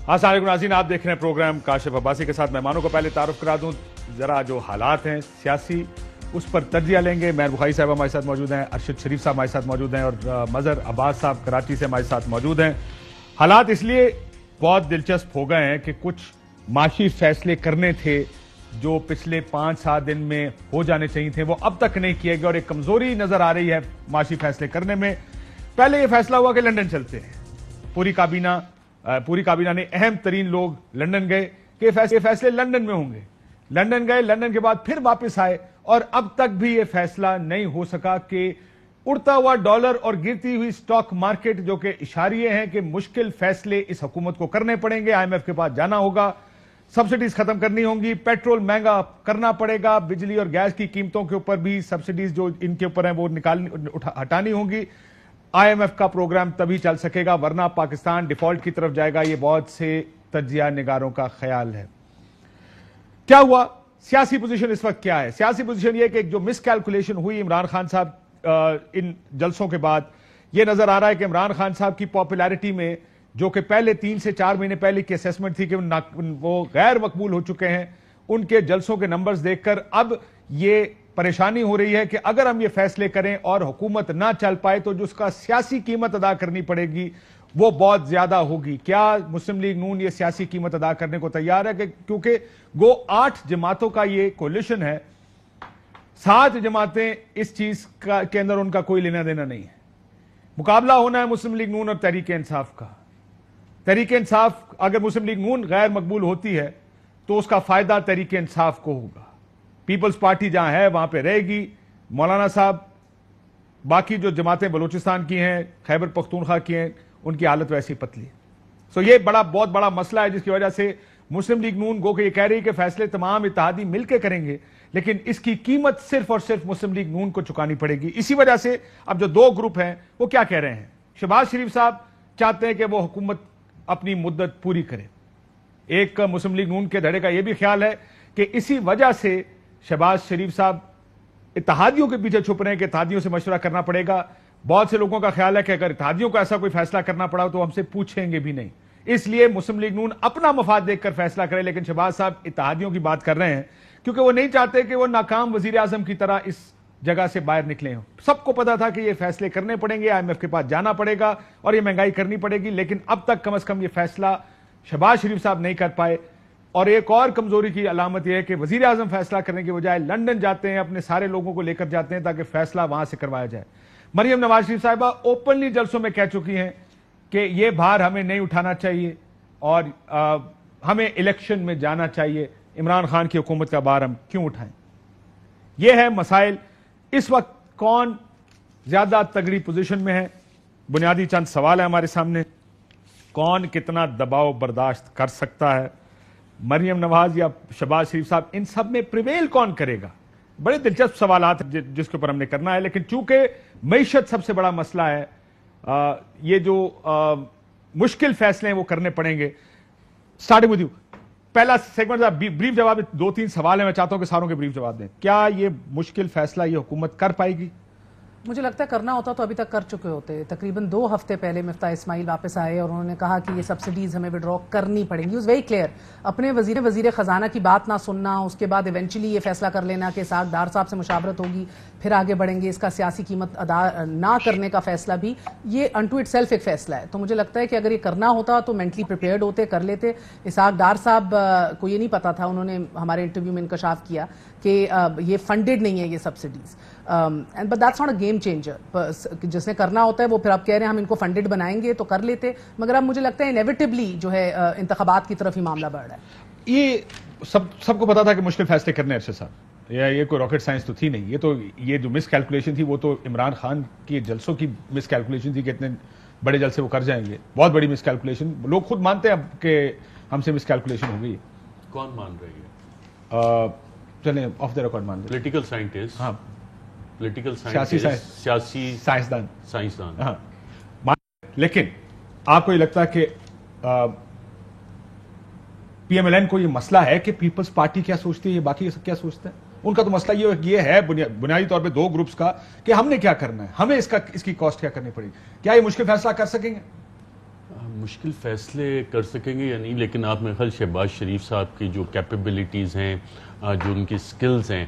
السلام علیکم ناظرین، آپ دیکھ رہے ہیں پروگرام کاشف عباسی کے ساتھ. مہمانوں کو پہلے تعارف کرا دوں ذرا. جو حالات ہیں سیاسی اس پر تجزیہ لیں گے. مہر بخاری صاحب ہمارے ساتھ موجود ہیں, ارشد شریف صاحب ہمارے ساتھ موجود ہیں, اور مظہر عباس صاحب کراچی سے ہمارے ساتھ موجود ہیں. حالات اس لیے بہت دلچسپ ہو گئے ہیں کہ کچھ معاشی فیصلے کرنے تھے جو پچھلے 5-7 دن میں ہو جانے چاہیے تھے, وہ اب تک نہیں کیے گئے, اور ایک کمزوری نظر آ رہی ہے معاشی فیصلے کرنے میں. پہلے یہ فیصلہ ہوا کہ لندن چلتے ہیں. پوری کابینہ نے اہم ترین لوگ لندن گئے کہ فیصلے لندن میں ہوں گے. لندن گئے, لندن کے بعد پھر واپس آئے, اور اب تک بھی یہ فیصلہ نہیں ہو سکا کہ اڑتا ہوا ڈالر اور گرتی ہوئی سٹاک مارکیٹ جو کہ اشاریے ہیں کہ مشکل فیصلے اس حکومت کو کرنے پڑیں گے. آئی ایم ایف کے پاس جانا ہوگا, سبسڈیز ختم کرنی ہوں گی, پیٹرول مہنگا کرنا پڑے گا, بجلی اور گیس کی قیمتوں کے اوپر بھی سبسڈیز جو ان کے اوپر ہیں وہ ہٹانی ہوں گی. آئی ایم ایف کا پروگرام تبھی چل سکے گا ورنہ پاکستان ڈیفالٹ کی طرف جائے گا. یہ بہت سے تجزیہ نگاروں کا خیال ہے. کیا ہوا؟ سیاسی پوزیشن اس وقت کیا ہے؟ سیاسی پوزیشن یہ کہ جو مس کیلکولیشن ہوئی عمران خان صاحب ان جلسوں کے بعد, یہ نظر آ رہا ہے کہ عمران خان صاحب کی پاپولیرٹی میں جو کہ پہلے 3 سے 4 مہینے پہلے کی اسیسمنٹ تھی کہ وہ غیر مقبول ہو چکے ہیں, ان کے جلسوں کے نمبرز دیکھ کر اب یہ پریشانی ہو رہی ہے کہ اگر ہم یہ فیصلے کریں اور حکومت نہ چل پائے تو جو اس کا سیاسی قیمت ادا کرنی پڑے گی وہ بہت زیادہ ہوگی. کیا مسلم لیگ نون یہ سیاسی قیمت ادا کرنے کو تیار ہے؟ کہ کیونکہ گو 8 جماعتوں کا یہ کولیشن ہے, 7 جماعتیں اس چیز کے اندر ان کا کوئی لینا دینا نہیں ہے. مقابلہ ہونا ہے مسلم لیگ نون اور تحریک انصاف کا. تحریک انصاف, اگر مسلم لیگ نون غیر مقبول ہوتی ہے تو اس کا فائدہ تحریک انصاف کو ہوگا. پیپلز پارٹی جہاں ہے وہاں پہ رہے گی. مولانا صاحب, باقی جو جماعتیں بلوچستان کی ہیں, خیبر پختونخوا کی ہیں, ان کی حالت ویسی پتلی ہے. سو یہ بہت بڑا مسئلہ ہے جس کی وجہ سے مسلم لیگ نون گو کہ یہ کہہ رہی ہے کہ فیصلے تمام اتحادی مل کے کریں گے, لیکن اس کی قیمت صرف اور صرف مسلم لیگ نون کو چکانی پڑے گی. اسی وجہ سے اب جو 2 گروپ ہیں وہ کیا کہہ رہے ہیں؟ شہباز شریف صاحب چاہتے ہیں کہ وہ حکومت اپنی مدت پوری کرے. ایک مسلم لیگ نون کے دھڑے کا یہ بھی خیال ہے کہ اسی وجہ سے شہباز شریف صاحب اتحادیوں کے پیچھے چھپ رہے ہیں کہ اتحادیوں سے مشورہ کرنا پڑے گا. بہت سے لوگوں کا خیال ہے کہ اگر اتحادیوں کو ایسا کوئی فیصلہ کرنا پڑا تو ہم سے پوچھیں گے بھی نہیں, اس لیے مسلم لیگ نون اپنا مفاد دیکھ کر فیصلہ کرے. لیکن شہباز صاحب اتحادیوں کی بات کر رہے ہیں کیونکہ وہ نہیں چاہتے کہ وہ ناکام وزیر اعظم کی طرح اس جگہ سے باہر نکلے ہوں. سب کو پتا تھا کہ یہ فیصلے کرنے پڑیں گے, آئی ایم ایف کے پاس جانا پڑے گا اور یہ مہنگائی کرنی پڑے گی, لیکن اب تک کم از کم یہ فیصلہ شہباز شریف صاحب نہیں کر پائے. اور ایک اور کمزوری کی علامت یہ ہے کہ وزیر اعظم فیصلہ کرنے کے بجائے لندن جاتے ہیں, اپنے سارے لوگوں کو لے کر جاتے ہیں تاکہ فیصلہ وہاں سے کروایا جائے. مریم نواز شریف صاحبہ اوپنلی جلسوں میں کہہ چکی ہیں کہ یہ بھار ہمیں نہیں اٹھانا چاہیے اور ہمیں الیکشن میں جانا چاہیے. عمران خان کی حکومت کا بھار ہم کیوں اٹھائیں؟ یہ ہے مسائل. اس وقت کون زیادہ تگڑی پوزیشن میں ہے؟ بنیادی چند سوال ہیں ہمارے سامنے. کون کتنا دباؤ برداشت کر سکتا ہے؟ مریم نواز یا شہباز شریف صاحب؟ ان سب میں پریویل کون کرے گا؟ بڑے دلچسپ سوالات جس کے اوپر ہم نے کرنا ہے. لیکن چونکہ معیشت سب سے بڑا مسئلہ ہے, یہ جو مشکل فیصلے ہیں وہ کرنے پڑیں گے. Starting with you. پہلا سیگمنٹ بریف جواب, 2-3 سوال ہیں, میں چاہتا ہوں کہ ساروں کے بریف جواب دیں. کیا یہ مشکل فیصلہ یہ حکومت کر پائے گی؟ مجھے لگتا ہے کرنا ہوتا تو ابھی تک کر چکے ہوتے. تقریباً 2 ہفتے پہلے مفتاح اسماعیل واپس آئے اور انہوں نے کہا کہ یہ سبسڈیز ہمیں وڈرا کرنی پڑیں گی. Was very clear. اپنے وزیر خزانہ کی بات نہ سننا, اس کے بعد ایونچولی یہ فیصلہ کر لینا کہ اسحاق ڈار صاحب سے مشاورت ہوگی پھر آگے بڑھیں گے. اس کا سیاسی قیمت ادا نہ کرنے کا فیصلہ بھی یہ انٹو اٹ سیلف ایک فیصلہ ہے. تو مجھے لگتا ہے کہ اگر یہ کرنا ہوتا تو مینٹلی پریپیئرڈ ہوتے, کر لیتے. اسحاق ڈار صاحب کو یہ نہیں پتا تھا, انہوں نے ہمارے انٹرویو میں انکشاف کیا کہ یہ فنڈڈ نہیں ہے یہ subsidies, but that's not a game changer. جس نے کرنا ہوتا ہے وہ پھر آپ کہہ رہے ہیں ہم ان کو فنڈڈ بنائیں گے تو کر لیتے, مگر اب مجھے لگتا ہے انیویٹبلی جو ہے انتخابات کی طرف ہی معاملہ بڑھ رہا ہے. یہ سب کو پتا تھا کہ مشکل فیصلے کرنے ارشد صاحب, یہ کوئی راکٹ سائنس تو تھی نہیں. یہ جو مس کیلکولیشن تھی وہ تو عمران خان کی جلسوں کی مس کیلکولیشن تھی کہ اتنے بڑے جلسے وہ کر جائیں گے. بہت بڑی مس کیلکولیشن, لوگ خود مانتے ہیں اب کہ ہم سے مس کیلکولیشن ہو گئی. کون مان رہی ہے؟ چلیں آف دا ریکارڈ مان رہے. Political scientist. ہاں, سیاسی سائنسدان. ہاں, لیکن آپ کو یہ لگتا ہے کہ پی ایم ایل این کو یہ مسئلہ ہے کہ پیپلز پارٹی کیا سوچتی ہے, یہ باقی سب کیا سوچتے ہیں؟ ان کا تو مسئلہ یہ ہے بنیادی طور پہ 2 گروپس کا کہ ہم نے کیا کرنا ہے, ہمیں اس کی کاسٹ کیا کرنی پڑے گی. کیا یہ مشکل فیصلہ کر سکیں گے؟ مشکل فیصلے کر سکیں گے یا نہیں، لیکن آپ میرے خیال شہباز شریف صاحب کی جو کیپیبلٹیز ہیں، جو ان کی سکلز ہیں،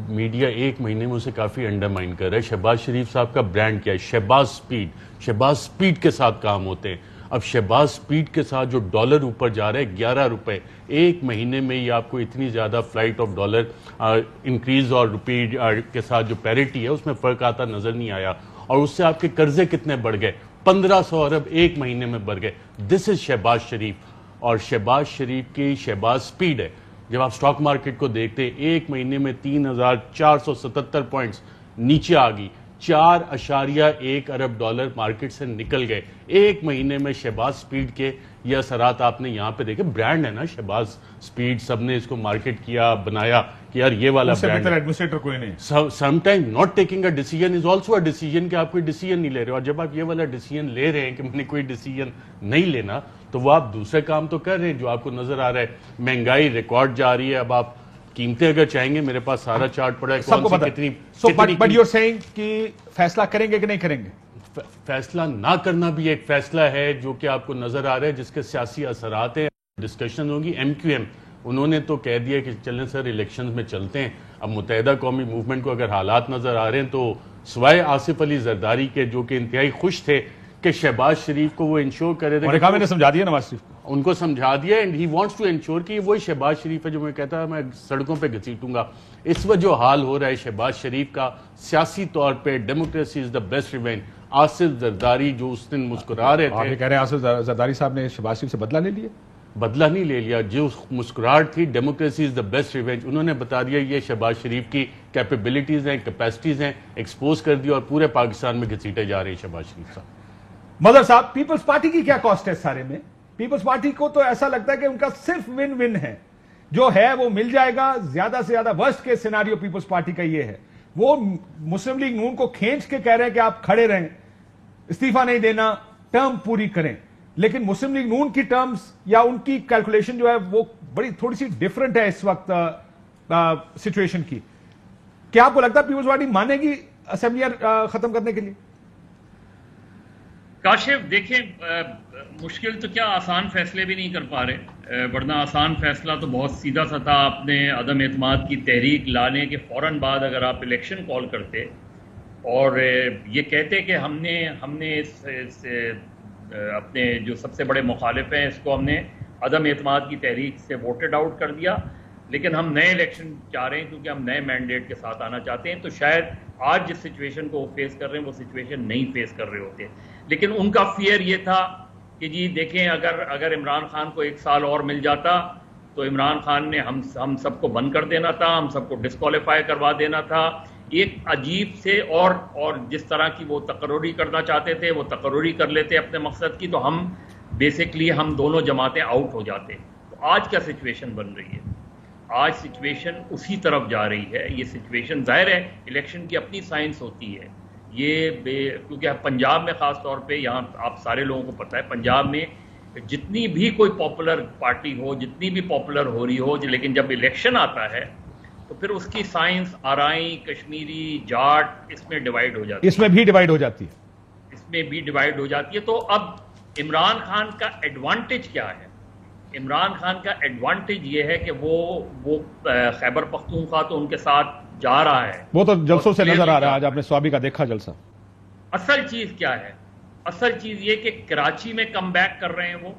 میڈیا ایک مہینے میں اسے کافی انڈرمائن کر رہا ہے. شہباز شریف صاحب کا برانڈ کیا ہے؟ شہباز سپیڈ کے ساتھ کام ہوتے ہیں. اب شہباز سپیڈ کے ساتھ جو ڈالر اوپر جا رہا ہے 11 روپے ایک مہینے میں، یہ آپ کو اتنی زیادہ فلائٹ آف ڈالر انکریز اور روپی کے ساتھ جو پیریٹی ہے اس میں فرق آتا نظر نہیں آیا. اور اس سے آپ کے قرضے کتنے بڑھ گئے؟ 1500 ارب ایک مہینے میں بڑھ گئے. دس از شہباز شریف. اور شہباز شریف کی شہباز سپیڈ ہے. جب آپ سٹاک مارکیٹ کو دیکھتے ہیں ایک مہینے میں 3477 پوائنٹس نیچے آ گئی، 4.1 ارب ڈالر مارکیٹ سے نکل گئے ایک مہینے میں. شہباز سپیڈ کے یہ اثرات آپ نے یہاں پہ دیکھے. برانڈ ہے نا شہباز سپیڈ، سب نے اس کو مارکیٹ کیا، بنایا کہ یار یہ والا برانڈ ہے. ایڈمنسٹریٹر کوئی نہیں. Some time not taking a decision is also a decision کہ آپ کوئی ڈیسیژن نہیں لے رہے. اور جب آپ یہ والا ڈیسیژن لے رہے ہیں کہ میں نے کوئی ڈیسیژن نہیں لینا، تو وہ آپ دوسرے کام تو کر رہے ہیں جو آپ کو نظر آ رہا ہے. مہنگائی ریکارڈ جا رہی ہے. اب آپ قیمتیں اگر چاہیں گے، میرے پاس سارا چارٹ پڑا ہے سب کو پتا ہے. بٹ یو آر سیئنگ کہ فیصلہ کریں گے کہ نہیں کریں گے؟ فیصلہ نہ کرنا بھی ایک فیصلہ ہے جو کہ آپ کو نظر آ رہا ہے، جس کے سیاسی اثرات ہیں. ڈسکشن ہوگی. ایم کیو ایم انہوں نے تو کہہ دیا کہ چلیں سر الیکشنز میں چلتے ہیں. اب متحدہ قومی موومنٹ کو اگر حالات نظر آ رہے ہیں تو سوائے آصف علی زرداری کے جو کہ انتہائی خوش تھے کہ شہباز شریف کو وہ انشور کرے تھے، میں نے سمجھا دیا نواز شریف کو، ان کو سمجھا دیا. And he wants to ensure کہ وہی شہباز شریف ہے جو میں کہتا ہے میں سڑکوں پہ گھسیٹوں گا. اس وقت جو حال ہو رہا ہے شہباز شریف کا سیاسی طور پہ، democracy is the best revenge. Asif Zardari جو اس دن مسکرا رہے آپ تھے، کہہ رہے ہیں آصف زرداری صاحب نے شہباز شریف سے بدلہ لے لیا؟ بدلہ نہیں لے لیا. جو مسکراہٹ تھی democracy is the best revenge, انہوں نے بتا دیا یہ شہباز شریف کی کیپیبلٹیز ہیں، کیپیسٹیز ہیں، ایکسپوز کر دی اور پورے پاکستان میں گھسیٹے جا رہے ہیں شہباز شریف صاحب. مظہر صاحب، پیپلز پارٹی کی کیا کاسٹ ہے سارے میں؟ پیپلز پارٹی کو تو ایسا لگتا ہے کہ ان کا صرف ون ون ہے، جو ہے وہ مل جائے گا. زیادہ سے زیادہ ورسٹ کے سیناریو پیپلز پارٹی کا یہ ہے. وہ مسلم لیگ نون کو کھینچ کے کہہ رہے ہیں کہ آپ کھڑے رہیں، استعفیٰ نہیں دینا، ٹرم پوری کریں. لیکن مسلم لیگ نون کی ٹرمز یا ان کی کیلکولیشن جو ہے وہ بڑی تھوڑی سی ڈیفرنٹ ہے اس وقت سچویشن کی. کیا آپ کو لگتا ہے پیپلز پارٹی مانے گی اسمبلیاں ختم کرنے کے لیے؟ کاشف دیکھیں، مشکل تو کیا آسان فیصلے بھی نہیں کر پا رہے، ورنہ آسان فیصلہ تو بہت سیدھا سا تھا. آپ نے عدم اعتماد کی تحریک لانے کے فوراً بعد اگر آپ الیکشن کال کرتے اور یہ کہتے کہ ہم نے اس اپنے جو سب سے بڑے مخالف ہیں اس کو ہم نے عدم اعتماد کی تحریک سے ووٹڈ آؤٹ کر دیا، لیکن ہم نئے الیکشن چاہ رہے ہیں کیونکہ ہم نئے مینڈیٹ کے ساتھ آنا چاہتے ہیں، تو شاید آج جس سچویشن کو وہ فیس کر رہے ہیں وہ سچویشن نہیں فیس کر رہے ہوتے. لیکن ان کا فیئر یہ تھا کہ جی دیکھیں اگر عمران خان کو 1 سال اور مل جاتا تو عمران خان نے ہم سب کو بند کر دینا تھا، ہم سب کو ڈسکوالیفائی کروا دینا تھا. ایک عجیب سے اور جس طرح کی وہ تقرری کرنا چاہتے تھے وہ تقرری کر لیتے اپنے مقصد کی، تو ہم بیسکلی ہم دونوں جماعتیں آؤٹ ہو جاتے. تو آج کیا سچویشن بن رہی ہے؟ آج سچویشن اسی طرف جا رہی ہے. یہ سچویشن ظاہر ہے الیکشن کی اپنی سائنس ہوتی ہے یہ کیونکہ پنجاب میں خاص طور پہ، یہاں آپ سارے لوگوں کو پتہ ہے پنجاب میں جتنی بھی کوئی پاپولر پارٹی ہو، جتنی بھی پاپولر ہو رہی ہو، لیکن جب الیکشن آتا ہے تو پھر اس کی سائنس آرائی، کشمیری، جاٹ اس میں ڈیوائیڈ ہو جاتی ہے. اس میں بھی ڈیوائیڈ ہو جاتی ہے. اس میں بھی ڈیوائیڈ ہو جاتی ہے. تو اب عمران خان کا ایڈوانٹیج کیا ہے؟ عمران خان کا ایڈوانٹیج یہ ہے کہ وہ خیبر پختونخوا تو ان کے ساتھ جا رہا ہے، وہ تو جلسوں سے نظر آ رہا ہے. آج آپ نے سوابی کا دیکھا جلسہ. اصل چیز کیا ہے؟ اصل چیز یہ کہ کراچی میں کم بیک کر رہے ہیں وہ،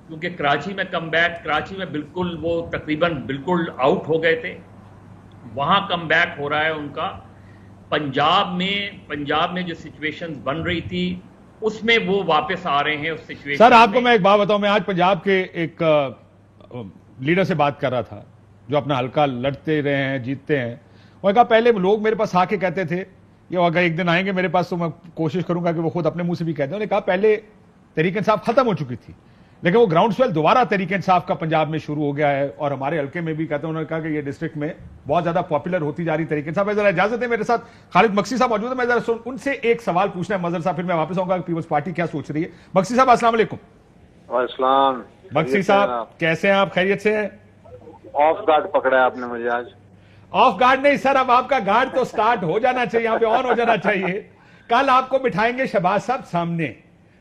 کیونکہ کراچی میں بالکل وہ تقریباً بالکل آؤٹ ہو گئے تھے، وہاں کم بیک ہو رہا ہے ان کا. پنجاب میں جو سچویشنز بن رہی تھی اس میں وہ واپس آ رہے ہیں اس سچویشن. سر آپ کو میں ایک بات بتاؤں، میں آج پنجاب کے ایک لیڈر سے بات کر رہا تھا جو اپنا حلقہ لڑتے رہے ہیں، جیتتے ہیں. وہ کہا پہلے لوگ میرے پاس آ کے کہتے تھے یہ اگر ایک دن آئیں گے میرے پاس تو میں کوشش کروں گا کہ وہ خود اپنے منہ سے بھی کہتے ہیں. انہوں نے کہا پہلے تحریک انصاف ختم ہو چکی تھی لیکن وہ گراؤنڈ سویل دوبارہ تحریک انصاف کا پنجاب میں شروع ہو گیا ہے اور ہمارے حلقے میں بھی کہتے ہیں. انہوں نے کہا کہ یہ ڈسٹرکٹ میں بہت زیادہ پاپولر ہوتی جا رہی تحریک انصاف. ذرا اجازت ہے، میرے ساتھ خالد مکسی صاحب موجود ہیں، میں ذرا ان سے ایک سوال پوچھنا ہے مظہر صاحب، پھر میں واپس آؤں گا کہ پیپلز پارٹی کیا سوچ رہی ہے. مکسی صاحب السلام علیکم. السلام. مکسی صاحب کیسے ہیں آپ؟ خیریت سے ہیں؟ آف گارڈ پکڑا ہے آپ نے مجھے آج. آف گارڈ نہیں سر، اب آپ کا گارڈ تو سٹارٹ ہو جانا چاہیے، یہاں پہ آن ہو جانا چاہیے. کل آپ کو بٹھائیں گے شہباز صاحب سامنے،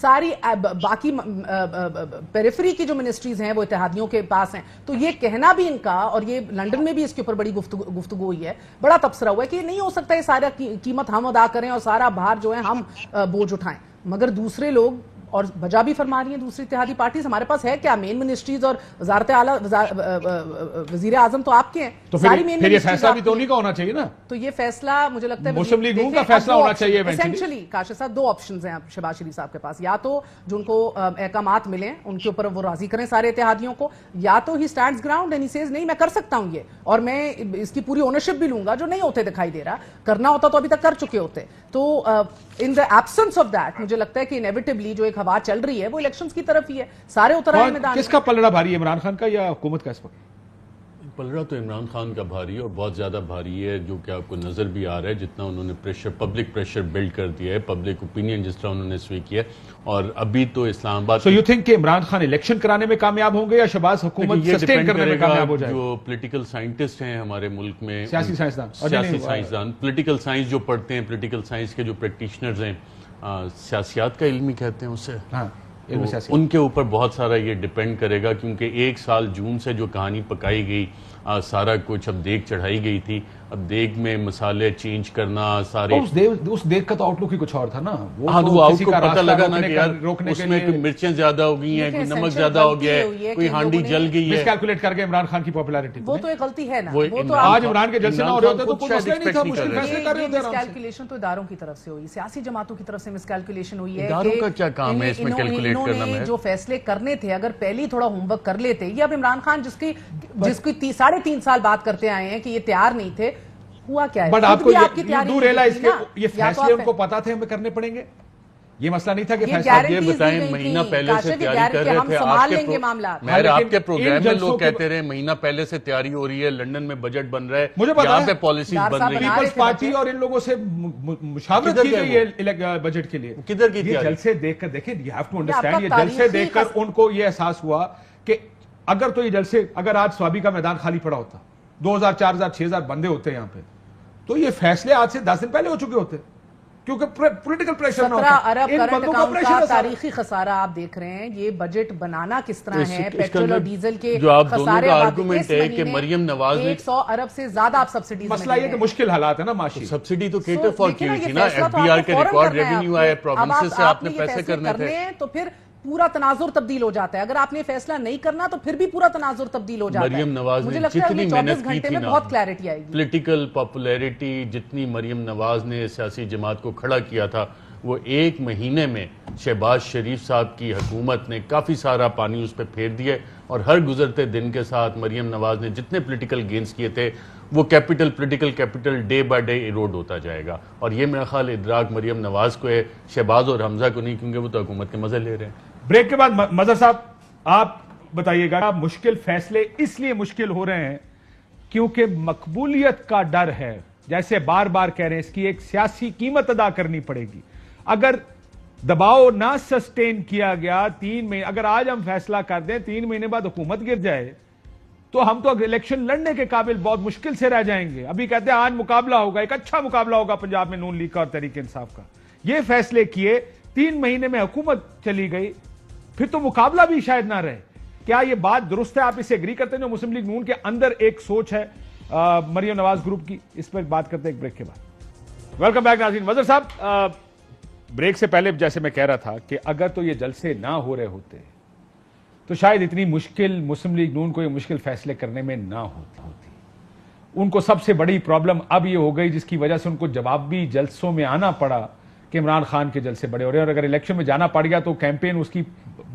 ساری باقی پیریفری کی جو منسٹریز ہیں وہ اتحادیوں کے پاس ہیں. تو یہ کہنا بھی ان کا, اور یہ لنڈن میں بھی اس کے اوپر بڑی گفتگو ہوئی ہے, بڑا تبصرہ ہوا ہے کہ یہ نہیں ہو سکتا یہ سارا قیمت ہم ادا کریں اور سارا بھار جو ہے ہم بوجھ اٹھائیں. مگر دوسرے لوگ, اور بجا بھی فرما رہی ہیں دوسری اتحادی پارٹیز, ہمارے پاس ہے کیا مین منسٹریز اور وزارت اعلیٰ وزیر اعظم تو آپ کے ہیں. تو پھر یہ فیصلہ بھی تو انہیں کا ہونا چاہیے نا. تو یہ فیصلہ مجھے لگتا ہے مسلم لیگ نون کا فیصلہ ہونا چاہیے. ایسنشلی کاشف صاحب دو آپشنز ہیں شہباز شریف صاحب کے پاس, یا تو جو ان کو احکامات ملیں ان کے اوپر وہ راضی کریں سارے اتحادیوں کو, یا تو he stands ground and he says نہیں میں کر سکتا ہوں یہ, اور میں اس کی پوری اونرشپ بھی لوں گا, جو نہیں ہوتے دکھائی دے رہا. کرنا ہوتا تو ابھی تک کر چکے ہوتے. تو ان دا ایبسنس آف دیٹ مجھے لگتا ہے کہ انیویٹیبلی جو ایک ہوا چل رہی ہے وہ الیکشنز کی طرف ہی ہے. سارے اتر آئے میدان. کس کا پلڑا بھاری ہے, عمران خان کا یا حکومت کا اس وقت؟ پلڑا تو عمران خان کا بھاری ہے, اور بہت زیادہ بھاری ہے, جو کہ آپ کو نظر بھی آ رہا ہے جتنا انہوں نے پریشر, پبلک پریشر بلڈ کر دیا ہے, پبلک اوپینین جس طرح انہوں نے سوی کیا ہے. اور ابھی تو اسلام آباد. سو یو تھنک کہ عمران خان الیکشن کرانے میں کامیاب ہوں گے یا شہباز حکومت سسٹین کرنے میں کامیاب ہو جائے؟ جو پولیٹیکل سائنٹسٹ ہیں ہمارے ملک میں, سیاسی سائنسدان, پولیٹیکل سائنس جو پڑھتے ہیں, پولیٹیکل سائنس کے جو پریکٹیشنرز ہیں, سیاسیات کا علم ہی کہتے ہیں اسے, ان کے اوپر بہت سارا یہ ڈیپینڈ کرے گا. کیونکہ 1 سال جون سے جو کہانی پکائی گئی, سارا کچھ اب دیگ چڑھائی گئی تھی, اب دیگ میں مسالے چینج کرنا سارے, اس دیگ کا تو آؤٹ لک ہی کچھ اور تھا نا. ہاں وہ آؤٹ کو پتہ لگا نا کہ یار اس میں مرچیں زیادہ ہو گئی ہیں, کوئی نمک زیادہ ہو گیا ہے, کوئی ہانڈی جل گئی ہے. مس کیلکولیٹ کر کے عمران خان کی پاپولیرٹی, وہ تو ایک غلطی ہے نا. وہ تو آج عمران کے جلسے نہ ہو رہے ہوتے تو کوئی مسئلہ نہیں تھا, مشکل فیصلے کر رہے ہوتے. مس کیلکولیشن تو اداروں کی طرف سے ہوئی, سیاسی جماعتوں کی طرف سے مس کیلکولیشن ہوئی ہے. اداروں کا کیا کام ہے اس میں کیلکولیٹ کرنا؟ میں جو فیصلے کرنے تھے اگر پہلے تھوڑا ہوم ورک کر لیتے, یہ اب عمران خان جس کی 3.5 سال بات کرتے آئے ہیں کہ یہ تیار نہیں تھے, ہوا کیا ہے؟ بٹ آپ کو یہ فیصلے ان کو پتا تھے ہمیں کرنے پڑیں گے, یہ مسئلہ نہیں تھا کہ فیصلہ. یہ بتائیں مہینہ پہلے سے تیاری کر رہے تھے, آپ کے پروگرام میں لوگ کہتے رہے مہینہ پہلے سے تیاری ہو رہی ہے, لنڈن میں بجٹ بن رہا ہے, مجھے پتا ہے پالیسیز بن رہی ہیں. پیپلز پارٹی اور ان لوگوں سے مشاورت کی گئی ہے بجٹ کے لیے. کدھر کی تیاری؟ جلسے دیکھ کر دیکھیں, یو ہیو ٹو انڈرسٹینڈ, یہ جلسے دیکھ کر ان کو یہ احساس ہوا کہ اگر تو یہ جلسے, اگر آج سوابی کا میدان خالی پڑا ہوتا, 2000 4000 6000 بندے ہوتے یہاں پہ, تو یہ فیصلے آج سے 10 دن پہلے ہو چکے ہوتے, کیونکہ پولیٹیکل پریشر. 17 ارب کرنٹ اکاؤنٹ کا تاریخی خسارہ آپ دیکھ رہے ہیں. یہ بجٹ بنانا کس طرح ہے, پیٹرول اور ڈیزل کے خسارے, آرگومنٹ ہے کہ مریم نواز نے 100 ارب سے زیادہ آپ سبسڈیز. مسئلہ یہ کہ مشکل حالات ہے نا معاشی, سبسڈی تو کیٹر فار کی ہوئی تھی نا, ایف بی آر کے ریکارڈ ریونیو آئے, پروونسز سے آپ نے پیسے کرنے تھے, تو پھر پورا تناظر تبدیل ہو جاتا ہے. اگر آپ نے فیصلہ نہیں کرنا تو پھر بھی پورا تناظر تبدیل ہو جاتا ہے. مریم نواز نے جتنی محنت کی تھی نا, بہت کلیئرٹی آئے گی, پولیٹیکل پاپولیرٹی جتنی مریم نواز نے سیاسی جماعت کو کھڑا کیا تھا, وہ 1 مہینے میں شہباز شریف صاحب کی حکومت نے کافی سارا پانی اس پہ پھیر دیا. اور ہر گزرتے دن کے ساتھ مریم نواز نے جتنے پولیٹیکل گینز کیے تھے, وہ political capital day by day erode ہوتا جائے گا. اور یہ میرا خیال ادراک مریم نواز کو ہے, شہباز اور حمزہ کو نہیں, کیونکہ وہ تو حکومت کے مزے لے رہے ہیں. بریک کے بعد مظہر صاحب آپ بتائیے گا, مشکل فیصلے اس لیے مشکل ہو رہے ہیں کیونکہ مقبولیت کا ڈر ہے, جیسے بار بار کہہ رہے ہیں, اس کی ایک سیاسی قیمت ادا کرنی پڑے گی. اگر دباؤ نہ سسٹین کیا گیا 3 مہینے, اگر آج ہم فیصلہ کر دیں 3 مہینے بعد حکومت گر جائے, تو ہم تو الیکشن لڑنے کے قابل بہت مشکل سے رہ جائیں گے. ابھی کہتے ہیں آج مقابلہ ہوگا, ایک اچھا مقابلہ ہوگا پنجاب میں نون لیگ کا اور تحریک انصاف کا. یہ فیصلے کیے, 3 مہینے میں حکومت چلی گئی, پھر تو مقابلہ بھی شاید نہ رہے. کیا یہ بات درست ہے؟ آپ اسے ایگری کرتے ہیں جو مسلم لیگ نون کے اندر ایک سوچ ہے مریم نواز گروپ کی؟ اس پر بات کرتے ہیں ایک بریک کے بعد. ویلکم بیک ناظرین. مظہر صاحب, بریک سے پہلے جیسے میں کہہ رہا تھا کہ اگر تو یہ جلسے نہ ہو رہے ہوتے تو شاید اتنی مشکل مسلم لیگ نون کو یہ مشکل فیصلے کرنے میں نہ ہوتی. ان کو سب سے بڑی پرابلم اب یہ ہو گئی جس کی وجہ سے ان کو جوابی جلسوں میں آنا پڑا کہ عمران خان کے جلسے بڑے ہو رہے ہیں, اور اگر الیکشن میں جانا پڑ گیا تو کیمپین اس کی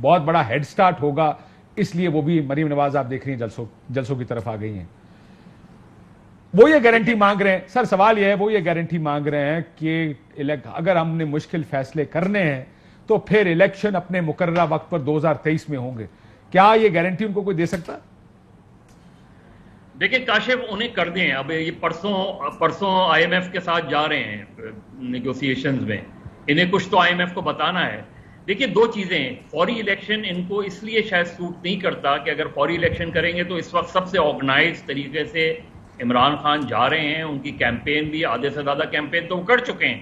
بہت بڑا ہیڈ سٹارٹ ہوگا. اس لیے وہ بھی مریم نواز آپ دیکھ رہی ہیں جلسوں کی طرف آ گئی ہیں. وہ یہ گارنٹی مانگ رہے ہیں, سر سوال یہ ہے, وہ یہ گارنٹی مانگ رہے ہیں کہ اگر ہم نے مشکل فیصلے کرنے ہیں تو پھر الیکشن اپنے مقررہ وقت پر 2023 میں ہوں گے. کیا یہ گارنٹی ان کو کوئی دے سکتا؟ دیکھیں کاشف, انہیں کر دیں. اب یہ پرسوں آئی ایم ایف کے ساتھ جا رہے ہیں نیگوسیشنز میں, انہیں کچھ تو آئی ایم ایف کو بتانا ہے. دیکھیں 2 چیزیں ہیں, فوری الیکشن ان کو اس لیے شاید سوٹ نہیں کرتا کہ اگر فوری الیکشن کریں گے تو اس وقت سب سے آرگنائز طریقے سے عمران خان جا رہے ہیں, ان کی کیمپین بھی آدھے سے زیادہ کیمپین تو وہ کر چکے ہیں,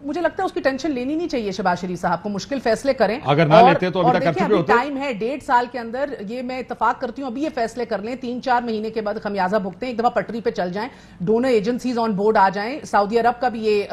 مجھے لگتا ہے اس کی ٹینشن لینی نہیں چاہیے شہباز شریف صاحب کو. مشکل فیصلے کریں, اگر نہ لیتے تو ابھی تک کر چکے ہوتے. ٹائم ہے 1.5 سال کے اندر, یہ میں اتفاق کرتی ہوں, ابھی یہ فیصلے کر لیں, 3-4 مہینے کے بعد خمیازہ بھگتیں, ایک دفعہ پٹری پہ چل جائیں, ڈونر ایجنسیز آن بورڈ آ جائیں. سعودی عرب کا بھی یہ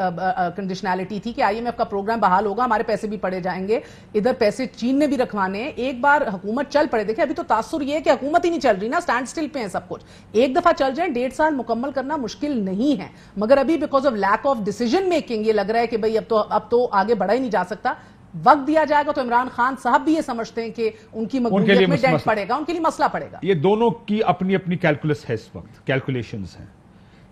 کنڈیشنالٹی تھی کہ IMF کا پروگرام بحال ہوگا, ہمارے پیسے بھی پڑے جائیں گے, ادھر پیسے چین نے بھی رکھوانے ہیں. ایک بار حکومت چل پڑے, دیکھیں ابھی تو تاثر یہ ہے کہ حکومت ہی نہیں چل رہی نا, اسٹینڈ سٹل پہ ہیں سب کچھ. ایک دفعہ چل جائیں, 1.5 سال مکمل کرنا مشکل نہیں ہے, مگر ابھی because of lack of decision making یہ لگ رہا ہے کہ بھئی اب تو آگے بڑھا ہی نہیں جا سکتا. وقت دیا جائے گا تو عمران خان صاحب بھی یہ سمجھتے ہیں کہ ان کی مقبولیت میں ڈینٹ پڑے گا, ان کے لیے مسئلہ پڑے گا. یہ دونوں کی اپنی اپنی کیلکولس ہے اس وقت, کیلکولیشنز ہیں.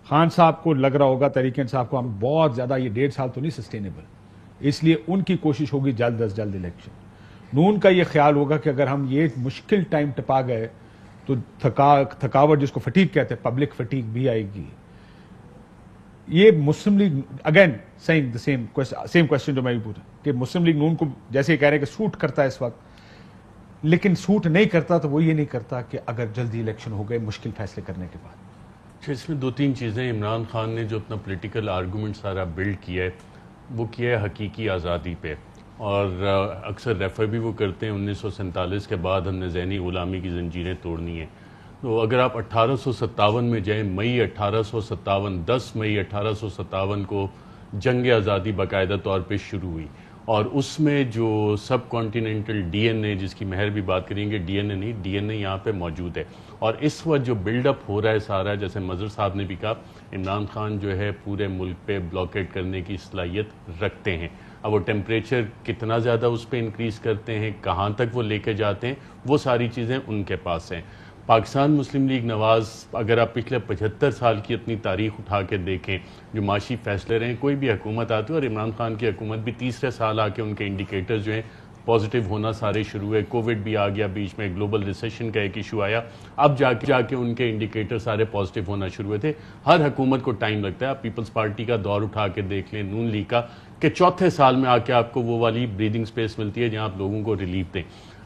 خان صاحب کو لگ رہا ہوگا, تحریک انصاف کو, ہم بہت زیادہ یہ 1.5 سال تو نہیں سسٹینیبل, اس لیے ان کی کوشش ہوگی جلد از جلد الیکشن. نون کا یہ خیال ہوگا کہ اگر ہم یہ مشکل ٹائم ٹپا گئے تو تھکاوٹ جس کو فٹیگ کہتے ہیں, پبلک فٹیگ بھی آئے گی. یہ مسلم لیگ اگین سیم کوشچن جو میں بھی پوچھا کہ مسلم لیگ نون کو جیسے کہہ رہے ہیں کہ سوٹ کرتا ہے اس وقت, لیکن سوٹ نہیں کرتا تو وہ یہ نہیں کرتا کہ اگر جلدی الیکشن ہو گئے مشکل فیصلے کرنے کے بعد. اس میں 2-3 چیزیں. عمران خان نے جو اپنا پولیٹیکل آرگومنٹ سارا بلڈ کیا ہے وہ کیا ہے حقیقی آزادی پہ, اور اکثر ریفر بھی وہ کرتے ہیں 1947 کے بعد ہم نے ذہنی غلامی کی زنجیریں توڑنی ہیں. تو اگر آپ 1857 میں جائیں, مئی 1857, 10 مئی 1857 کو جنگ آزادی باقاعدہ طور پہ شروع ہوئی, اور اس میں جو سب کانٹیننٹل DNA جس کی مہر بھی بات کریں گے, DNA نہیں, DNA یہاں پہ موجود ہے. اور اس وقت جو بلڈ اپ ہو رہا ہے سارا, جیسے مظہر صاحب نے بھی کہا, عمران خان جو ہے پورے ملک پہ بلاکیٹ کرنے کی صلاحیت رکھتے ہیں. اب وہ ٹیمپریچر کتنا زیادہ اس پہ انکریز کرتے ہیں, کہاں تک وہ لے کے جاتے ہیں, وہ ساری چیزیں ان کے پاس ہیں. پاکستان مسلم لیگ نواز, اگر آپ پچھلے 75 سال کی اپنی تاریخ اٹھا کے دیکھیں, جو معاشی فیصلے رہے ہیں, کوئی بھی حکومت آتی ہے, اور عمران خان کی حکومت بھی تیسرے سال آ کے ان کے انڈیکیٹر جو ہیں پازیٹیو ہونا سارے شروع ہوئے. کووڈ بھی آ گیا بیچ میں, گلوبل ریسیشن کا ایک ایشو آیا, اب جا کے ان کے انڈیکیٹر سارے پازیٹیو ہونا شروع ہوئے تھے. ہر حکومت کو ٹائم لگتا ہے. آپ پیپلز پارٹی کا دور اٹھا کے دیکھ لیں, نون لیگ کا, کہ چوتھے سال میں آ کے آپ کو وہ والی بریدنگ سپیس ملتی ہے جہاں آپ لوگوں کو ریلیف دیں.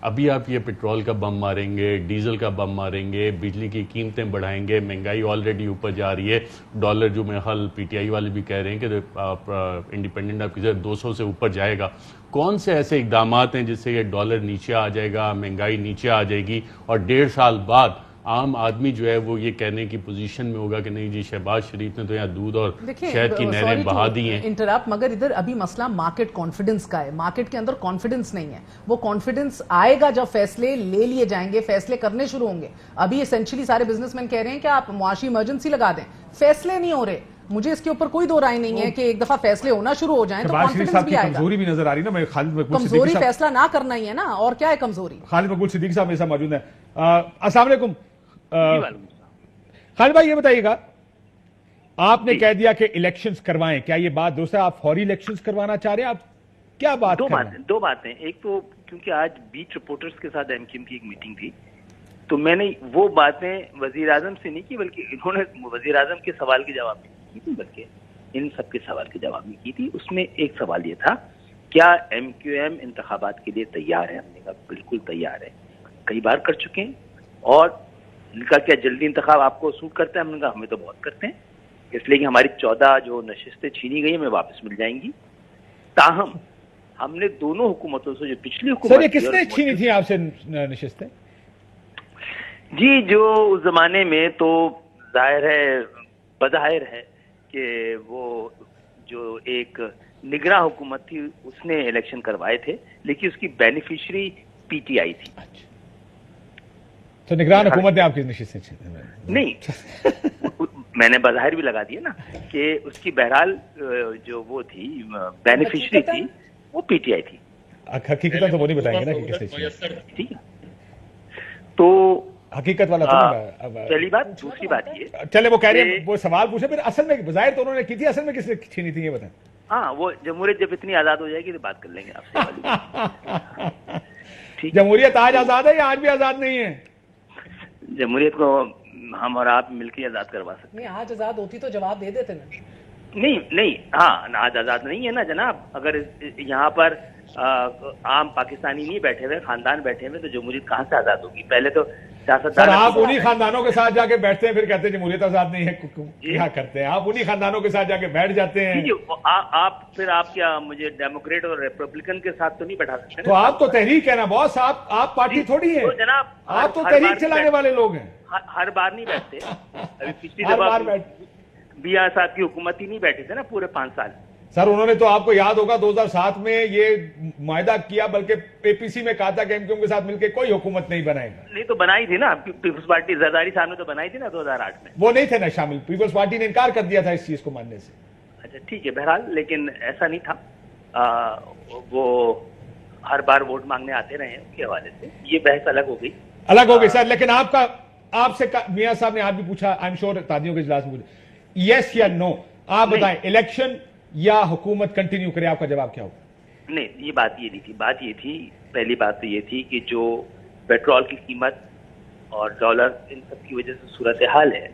ابھی آپ یہ پیٹرول کا بم ماریں گے, ڈیزل کا بم ماریں گے, بجلی کی قیمتیں بڑھائیں گے, مہنگائی آلریڈی اوپر جا رہی ہے, ڈالر جو میرے خیال PTI والے بھی کہہ رہے ہیں کہ آپ انڈیپینڈنٹ آپ کی 200 سے اوپر جائے گا. کون سے ایسے اقدامات ہیں جس سے یہ ڈالر نیچے آ جائے گا, مہنگائی نیچے آ جائے گی, اور 1.5 سال بعد عام آدمی جو ہے وہ یہ کہنے کی پوزیشن میں ہوگا کہ نہیں جی شہباز شریف نے تو یہاں دودھ اور شہد کی نہریں بہا دی ہیں. انٹرپٹ, مگر ادھر ابھی مسئلہ مارکیٹ کانفیڈنس کا ہے. مارکیٹ کے اندر کانفیڈنس نہیں ہے. وہ کانفیڈنس آئے گا جب فیصلے لے لیے جائیں گے, فیصلے کرنے شروع ہوں گے. ابھی اسینشلی سارے بزنس مین کہہ رہے ہیں کہ آپ معاشی ایمرجنسی لگا دیں, فیصلے نہیں ہو رہے. مجھے اس کے اوپر کوئی دو رائے نہیں ہے کہ ایک دفعہ فیصلے ہونا شروع ہو جائیں تو کانفیڈنس بھی آئے گا. کمزوری بھی نظر آ رہی نا, میں خالد مقبول کمزوری فیصلہ نہ کرنا ہی ہے نا, اور کیا ہے کمزوری. خالد مقبول صدیقی صاحب میرے ساتھ موجود ہیں. السلام علیکم خالد بھائی, یہ بتائیے گا, آپ نے کہہ دیا کہ الیکشنز کروائیں, کیا یہ بات درست ہے؟ آپ فوری الیکشنز کروانا چاہ رہے ہیں؟ آپ کیا بات کر رہے ہیں؟ دو باتیں. ایک تو کیونکہ آج بیچ رپورٹرز کے ساتھ MQM کی ایک میٹنگ تھی, تو میں نے وہ باتیں وزیر اعظم سے نہیں کی, بلکہ انہوں نے وزیر اعظم کے سوال کے جواب میں کی تھی, بلکہ ان سب کے سوال کے جواب میں کی تھی. اس میں ایک سوال یہ تھا, کیا MQM انتخابات کے لیے تیار ہے؟ ہم نے کہا بالکل تیار ہے, کئی بار کر چکے ہیں. اور ان کا کیا جلدی انتخاب آپ کو سوٹ کرتا ہے؟ ہم نے کہا ہمیں تو بہت کرتے ہیں, اس لیے کہ ہماری 14 جو نشستیں چھینی گئی ہیں ہمیں واپس مل جائیں گی. تاہم ہم نے دونوں حکومتوں سے, جو پچھلی حکومت سر, یہ کس نے چھینی تھی آپ سے نشستیں؟ جی, جو اس زمانے میں تو ظاہر ہے, بظاہر ہے کہ وہ جو ایک نگراں حکومت تھی اس نے الیکشن کروائے تھے, لیکن اس کی بینیفیشری PTI تھی. تو نگران حکومت نے آپ کی نشستیں نہیں, میں نے بظاہر بھی لگا دیا نا کہ اس کی بہرحال جو وہ تھی بینیفیشری تھی وہ PTI تھی. حقیقت تو وہ نہیں بتائیں گے نا کہ کس نے, ٹھیک ہے. تو حقیقت والا تو پہلی بات. دوسری بات یہ, چلے وہ کہہ رہے ہیں, وہ سوال پوچھے, پھر اصل میں بظاہر تو انہوں نے کی تھی, اصل میں کس نے چھینی تھی یہ بتائیں. ہاں, وہ جمہوریت جب اتنی آزاد ہو جائے گی تو بات کر لیں گے آپ سے. جمہوریت آج آزاد ہے یا آج بھی آزاد نہیں ہے؟ جمہوریت کو ہم اور آپ مل کے آزاد کروا سکتے ہیں. آج آزاد ہوتی تو جواب دے دیتے نا. نہیں, ہاں, آج آزاد نہیں ہے نا جناب. اگر یہاں پر عام پاکستانی نہیں بیٹھے ہوئے, خاندان بیٹھے ہوئے, تو جمہوریت کہاں سے آزاد ہوگی؟ پہلے تو سر آپ انہی خاندانوں کے ساتھ جا کے بیٹھتے ہیں پھر کہتے ہیں جمہوریت آزاد نہیں ہے، کیا کرتے ہیں آپ؟ انہی خاندانوں کے ساتھ جا کے بیٹھ جاتے ہیں. آپ کیا مجھے ڈیموکریٹ اور ریپبلکن کے ساتھ تو نہیں بیٹھا سکتے؟ تو آپ تو تحریک ہے نا باس، آپ پارٹی تھوڑی ہیں جناب، آپ تو تحریک چلانے والے لوگ ہیں. ہر بار نہیں بیٹھتے. ابھی پچھلی دفعہ بیا صاحب کی حکومت ہی نہیں بیٹھے تھے نا پورے 5 سال. سر انہوں نے تو آپ کو یاد ہوگا 2007 میں یہ معاہدہ کیا، بلکہ اے پی سی میں کہا تھا کہ ایم کیو ایم کے ساتھ مل کے کوئی حکومت نہیں بنائے گا. نہیں تو بنائی تھی نا پیپلز پارٹی، زرداری صاحب نے تو بنائی تھی نا 2008 میں. وہ نہیں تھے نا شامل، پیپلز پارٹی نے انکار کر دیا تھا اس چیز کو ماننے سے. اچھا ٹھیک ہے، بہرحال لیکن ایسا نہیں تھا. وہ ہر بار ووٹ مانگنے آتے رہے ہیں اس کے حوالے سے. یہ بحث الگ ہو گئی سر. لیکن آپ سے میاں صاحب نے آج بھی پوچھا، آئی ایم شیور اتحادیوں کے اجلاس میں پوچھا، یس یا نو، آپ بتائیں الیکشن یا حکومت کنٹینیو کرے، آپ کا جواب کیا ہوگا؟ نہیں، یہ بات یہ نہیں تھی. بات یہ تھی، پہلی بات تو یہ تھی کہ جو پیٹرول کی قیمت اور ڈالر ان سب کی وجہ سے صورتحال ہے،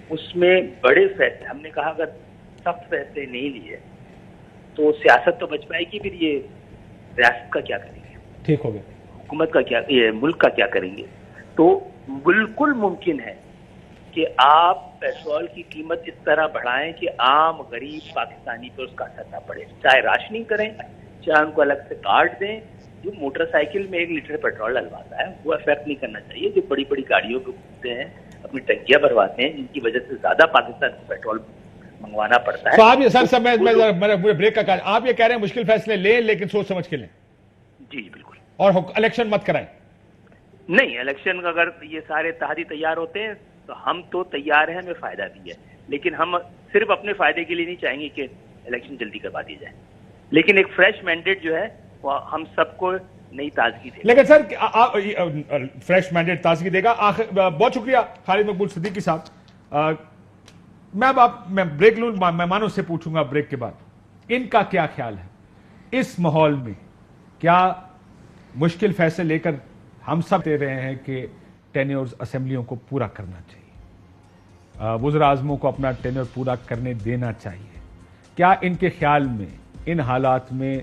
اس میں بڑے فیصلے ہم نے کہا اگر سخت فیصلے نہیں لیے تو سیاست تو بچ پائے گی، پھر یہ ریاست کا کیا کریں گے؟ ٹھیک ہو گیا. حکومت کا کیا، یہ ملک کا کیا کریں گے؟ تو بالکل ممکن ہے کہ آپ پیٹرول کی قیمت اس طرح بڑھائیں کہ عام غریب پاکستانی پر اس کا اثر نہ پڑے، چاہے راشننگ کریں، چاہے ان کو الگ سے کارڈ دیں. جو موٹر سائیکل میں 1 لیٹر پیٹرول ڈلواتا ہے وہ افیکٹ نہیں کرنا چاہیے. جو بڑی بڑی گاڑیوں پہ گھومتے ہیں، اپنی ٹنکیاں بھرواتے ہیں، جن کی وجہ سے زیادہ پاکستان کو پیٹرول منگوانا پڑتا ہے. تو آپ یہ سر میں بریک کا کہا، آپ یہ کہہ رہے ہیں مشکل فیصلے لیں لیکن سوچ سمجھ کے لیں. جی بالکل. اور الیکشن مت کرائیں. نہیں، الیکشن کا اگر یہ سارے اتحادی تیار ہوتے ہیں تو ہم تو تیار ہیں، ہمیں فائدہ بھی ہے، لیکن ہم صرف اپنے فائدے کے لیے نہیں چاہیں گے کہ الیکشن جلدی کروا دی جائے. لیکن ایک فریش مینڈیٹ جو ہے وہ ہم سب کو نئی تازگی دے گا. لیکن سر فریش مینڈیٹ تازگی دے گا. بہت شکریہ خالد مقبول صدیقی صاحب. میں بریک لوں، مہمانوں سے پوچھوں گا بریک کے بعد ان کا کیا خیال ہے اس ماحول میں. کیا مشکل فیصلے لے کر ہم سب دے رہے ہیں کہ ٹینیورز اسمبلیوں کو پورا کرنا چاہیے، وزراء اعظموں کو اپنا ٹینیور پورا کرنے دینا چاہیے. کیا ان کے خیال میں ان حالات میں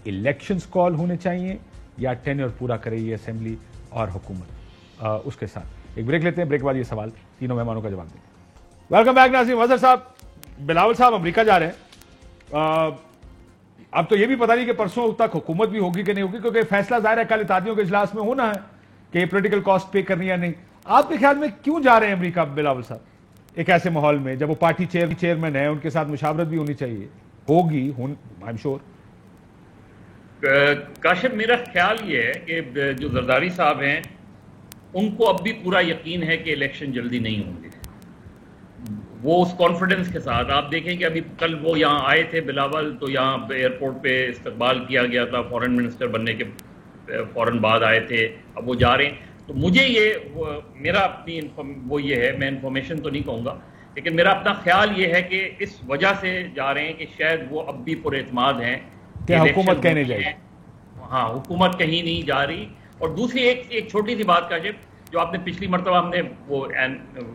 الیکشنز کال ہونے چاہیے یا ٹینیور پورا کرے یہ اسمبلی اور حکومت؟ اس کے ساتھ ایک بریک لیتے ہیں، بریک بعد یہ سوال تینوں مہمانوں کا جواب دیں گے. ویلکم بیک ناظرین. وزیر صاحب، بلاول صاحب امریکہ جا رہے ہیں. اب تو یہ بھی پتہ نہیں کہ پرسوں تک حکومت بھی ہوگی کہ نہیں ہوگی، کیونکہ فیصلہ ظاہر ہے کل اتحادیوں کے اجلاس میں ہونا ہے کہ یہ پولیٹیکل کاسٹ پے کرنی یا نہیں. آپ کے خیال میں کیوں جا رہے ہیں امریکہ بلاول صاحب ایک ایسے ماحول میں جب وہ پارٹی چیئرمین ہیں، ان کے ساتھ مشاورت بھی ہونی چاہیے، ہوگی آئی ایم شور. کاشف، میرا خیال یہ ہے کہ جو زرداری صاحب ہیں ان کو اب بھی پورا یقین ہے کہ الیکشن جلدی نہیں ہوں گے. وہ اس کانفیڈنس کے ساتھ، آپ دیکھیں کہ ابھی کل وہ یہاں آئے تھے بلاول، تو یہاں ایئرپورٹ پہ استقبال کیا گیا تھا، فورن منسٹر بننے کے فوراً بعد آئے تھے، اب وہ جا رہے ہیں. تو مجھے میرا اپنی وہ یہ ہے، میں انفارمیشن تو نہیں کہوں گا، لیکن میرا اپنا خیال یہ ہے کہ اس وجہ سے جا رہے ہیں کہ شاید وہ اب بھی پر اعتماد ہیں کہ حکومت کہنے جائے. ہاں، حکومت کہیں نہیں جا رہی. اور دوسری ایک چھوٹی سی بات کاشف، جو آپ نے پچھلی مرتبہ ہم نے وہ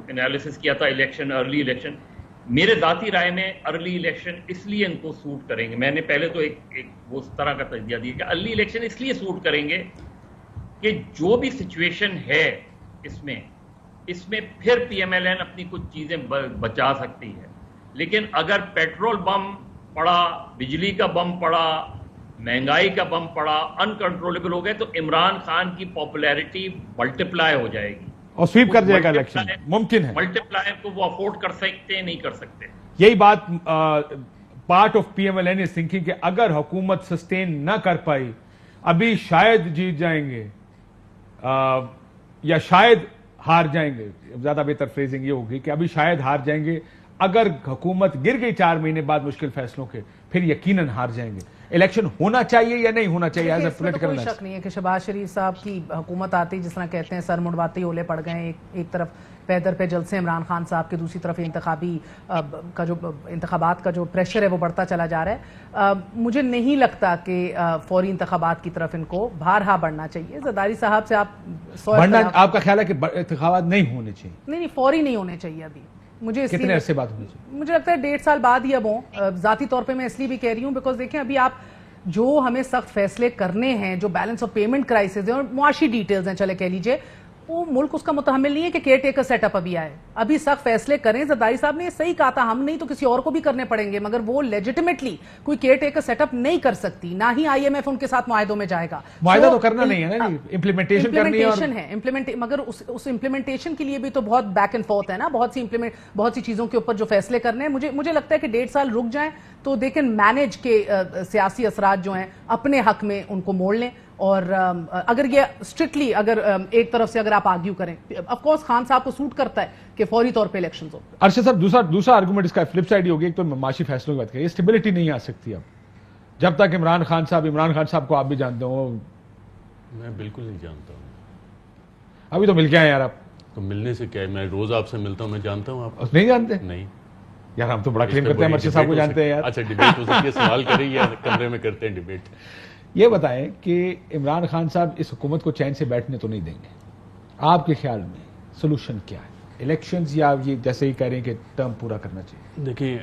انالیسس کیا تھا الیکشن، ارلی الیکشن، میرے ذاتی رائے میں ارلی الیکشن اس لیے ان کو سوٹ کریں گے. میں نے پہلے تو ایک وہ اس طرح کا تجزیہ دیا کہ ارلی الیکشن اس لیے سوٹ کریں گے کہ جو بھی سچویشن ہے اس میں پھر پی ایم ایل این اپنی کچھ چیزیں بچا سکتی ہے. لیکن اگر پیٹرول بم پڑا، بجلی کا بم پڑا، مہنگائی کا بم پڑا، انکنٹرولبل ہو گئے، تو عمران خان کی پاپولیرٹی ملٹیپلائی ہو جائے گی اور سویپ کر جائے گا الیکشن. ممکن ہے ملٹیپلائی کو وہ افورڈ کر سکتے ہیں، نہیں کر سکتے. یہی بات part of P M L N is thinking کہ اگر حکومت سسٹین نہ کر پائی، ابھی شاید جیت جائیں گے یا شاید ہار جائیں گے. زیادہ بہتر فریزنگ یہ ہوگی کہ ابھی شاید ہار جائیں گے. اگر حکومت گر گئی 4 مہینے بعد مشکل فیصلوں کے، پھر یقیناً ہار جائیں گے. الیکشن ہونا چاہیے یا نہیں ہونا چاہیے؟ اس میں کوئی شک نہیں ہے کہ شہباز شریف صاحب کی حکومت آتی، جس طرح کہتے ہیں سر منڈواتے ہی اولے پڑ گئے. ایک طرف پیدر پہ جلسے عمران خان صاحب کے، دوسری طرف انتخابات کا جو پریشر ہے وہ بڑھتا چلا جا رہا ہے. مجھے نہیں لگتا کہ فوری انتخابات کی طرف ان کو بھارہا بڑھنا چاہیے. زرداری صاحب سے آپ کا خیال ہے کہ انتخابات نہیں ہونے چاہیے؟ نہیں، فوری نہیں ہونے چاہیے. ابھی مجھے کتنے عرصے بعد ہونی چاہیے؟ مجھے لگتا ہے 1.5 سال بعد ہی اب ہوں. ذاتی طور پہ میں اس لیے بھی کہہ رہی ہوں بیکاز دیکھیں ابھی آپ جو ہمیں سخت فیصلے کرنے ہیں، جو بیلنس آف پیمنٹ کرائسس ہیں اور معاشی ڈیٹیلز ہیں، چلے کہہ لیجئے، وہ ملک اس کا متحمل نہیں ہے کہ کیئر ٹیکر سیٹ اپ ابھی آئے. ابھی سخت فیصلے کریں. زرداری صاحب نے صحیح کہا تھا, ہم نہیں تو کسی اور کو بھی کرنے پڑیں گے, مگر وہ لیجٹیمیٹلی کوئی کیئر ٹیکر سیٹ اپ نہیں کر سکتی, نہ ہی آئی ایم ایف ان کے ساتھ معاہدوں میں جائے گا. معاہدہ تو کرنا نہیں ہے نا, امپلیمنٹیشن کرنی ہے. مگر اس امپلیمنٹیشن کے لیے بھی تو بہت بیک اینڈ فورتھ ہے نا, بہت سی چیزوں کے اوپر جو فیصلے کرنے ہیں. مجھے لگتا ہے کہ 1.5 سال رک جائیں تو دے کین مینیج کے سیاسی اثرات جو ہیں اپنے حق میں ان کو موڑ لیں. اور اگر یہ اسٹرکٹلی اگر ایک طرف سے اگر آپ آرگیو کریں, آف کورس خان صاحب کو سوٹ کرتا ہے کہ فوری طور پہ الیکشنز ہو. ارشد صاحب دوسرا آرگومنٹ اس کا فلپ سائڈ ہی ہوگی. ایک تو معاشی فیصلوں کی بات کریں, اسٹیبلٹی نہیں آ سکتی اب جب تک عمران خان صاحب کو آپ بھی جانتے ہو. میں بالکل نہیں جانتا ہوں. ابھی تو مل کے آئے یار آپ. تو ملنے سے کیا ہے, میں روز آپ سے ملتا ہوں, میں جانتا ہوں آپ نہیں جانتے. نہیں یار ہم تو بڑا کلیم کرتے ہیں ارشد صاحب کو جانتے ہیں یار. اچھا ڈیبیٹ ہو سکتی ہے, سوال کریں یا کمرے میں کرتے ہیں ڈیبیٹ. یہ بتائیں کہ عمران خان صاحب اس حکومت کو چین سے بیٹھنے تو نہیں دیں گے, آپ کے خیال میں سولوشن کیا ہے؟ الیکشنز یا یہ جیسے ہی کہہ رہے ہیں کہ ٹرم پورا کرنا چاہیے؟ دیکھیں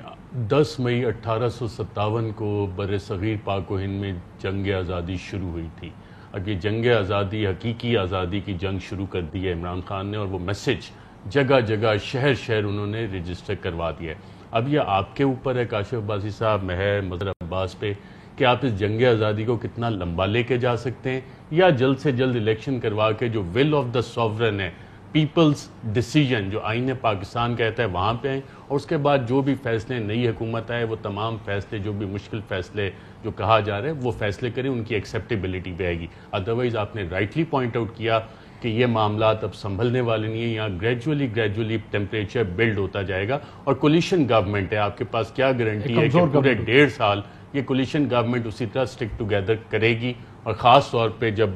10 مئی 1857 کو بر صغیر پاک و ہند میں جنگ آزادی شروع ہوئی تھی. اب یہ جنگ آزادی, حقیقی آزادی کی جنگ شروع کر دی ہے عمران خان نے, اور وہ میسج جگہ جگہ شہر شہر انہوں نے رجسٹر کروا دیا ہے. اب یہ آپ کے اوپر ہے کاشف عباسی صاحب, مہر مظہر عباس پہ, کہ آپ اس جنگ آزادی کو کتنا لمبا لے کے جا سکتے ہیں, یا جلد سے جلد الیکشن کروا کے جو ول آف دا سوورن ہے, پیپلز ڈیسیجن جو آئین پاکستان کہتا ہے وہاں پہ آئیں, اور اس کے بعد جو بھی فیصلے نئی حکومت آئے وہ تمام فیصلے جو بھی مشکل فیصلے جو کہا جا رہا ہے وہ فیصلے کریں, ان کی ایکسیپٹیبلٹی پہ آئے گی. ادروائز آپ نے رائٹلی پوائنٹ آؤٹ کیا کہ یہ معاملات اب سنبھلنے والے نہیں ہیں, یہاں گریجولی ٹیمپریچر بلڈ ہوتا جائے گا. اور کولیشن گورنمنٹ ہے, آپ کے پاس کیا گارنٹی ہے کہ پورے 1.5 سال یہ کولیشن گورنمنٹ اسی طرح اسٹک ٹوگیدر کرے گی. اور خاص طور پہ جب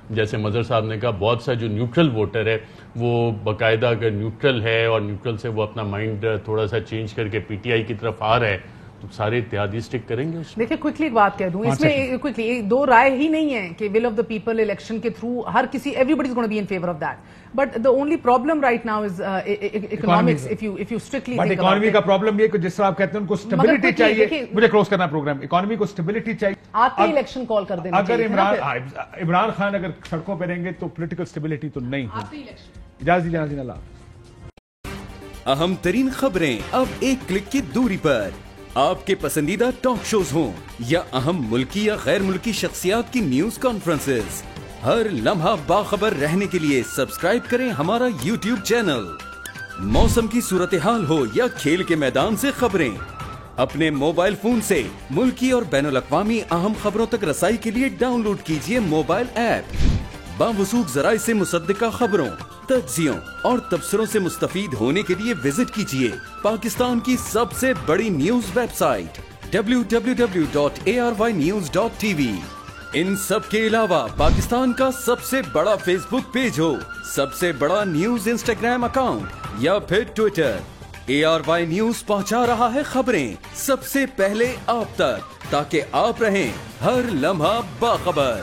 جیسے مظہر صاحب نے کہا بہت سا جو نیوٹرل ووٹر ہے وہ باقاعدہ اگر نیوٹرل ہے اور نیوٹرل سے وہ اپنا مائنڈ تھوڑا سا چینج کر کے پی ٹی آئی کی طرف آ رہا ہے, تو سارے اتحادی اسٹک کریں گے. دیکھیں کوئکلی ایک بات کہہ دوں, اس میں کوئکلی دو رائے ہی نہیں ہے کہ will of the people election کے تھرو ہر کسی everybody is gonna be in favour of that, but the only problem right now is economics. If you strictly but economy کا پرابلم یہ کہ جس طرح آپ کہتے ہیں ان کو اسٹیبلٹی چاہیے. مجھے کلوز کرنا پروگرام, اکانومی کو اسٹیبلٹی چاہیے. آتے ہی الیکشن کال کر دینا اگر عمران خان اگر سڑکوں پہ رہیں گے تو پولیٹیکل اسٹیبلٹی تو نہیں ہوگی. اجازت دیجیے ناظرین, اللہ. اہم ترین خبریں اب ایک کلک کی دوری پر. آپ کے پسندیدہ ٹاک شوز ہوں یا اہم ملکی یا غیر ملکی شخصیات کی نیوز کانفرنسز, ہر لمحہ باخبر رہنے کے لیے سبسکرائب کریں ہمارا یوٹیوب چینل. موسم کی صورتحال ہو یا کھیل کے میدان سے خبریں, اپنے موبائل فون سے ملکی اور بین الاقوامی اہم خبروں تک رسائی کے لیے ڈاؤن لوڈ کیجیے موبائل ایپ. باوثوق ذرائع سے مصدقہ خبروں, تجزیوں اور تبصروں سے مستفید ہونے کے لیے وزٹ کیجیے پاکستان کی سب سے بڑی نیوز ویب سائٹ www.arYnews.tv. ان سب کے علاوہ پاکستان کا سب سے بڑا فیس بک پیج ہو, سب سے بڑا نیوز انسٹاگرام اکاؤنٹ یا پھر ٹویٹر, ARY نیوز پہنچا رہا ہے خبریں سب سے پہلے آپ تک, تاکہ آپ رہیں ہر لمحہ باخبر.